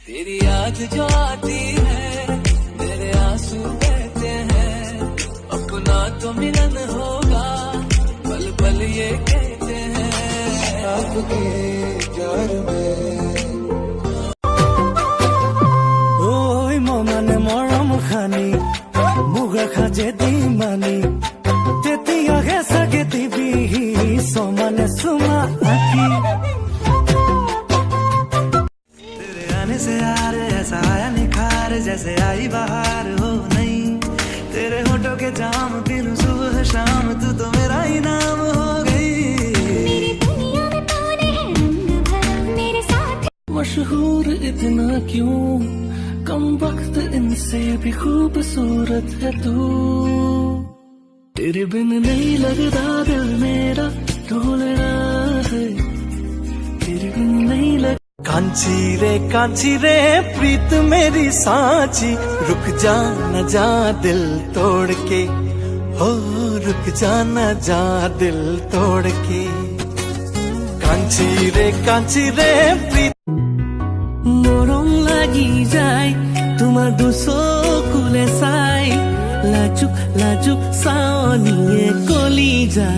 तेरी याद जो आती है मेरे आंसू बहते हैं, अपना तो मिलन होगा पल पल ये कहते हैं। आपके प्यार में ओय ममाने मरम खानी मुगा खाजे दिमानी तेतिया गे सगे दिबी सोमाने सुमा आकी तेरे आने से यार ऐसा आया निखार जैसे आई बाहर हो नहीं। तेरे होठों के जाम पीलूं सुबह शाम तू तो मेरा ही नाम हो गई। मेरी दुनिया में तूने है रंग भरा मेरे साथ। मशहूर इतना क्यों कम वक्त इनसे भी खूबसूरत है तू। तेरे बिन नहीं लगता दिल मेरा ढोलना है, तेरे बिन नहीं लग। कांची रे प्रीत मेरी सांची रुक जा न जा दिल तोड़ के हो, रुक जा न जा दिल तोड़ के। कांची रे प्रीत মরম লাগি যায় তোমার দুসো কুলে চাই লাজুক লাজুক চাও নিয়ে কলি যায়।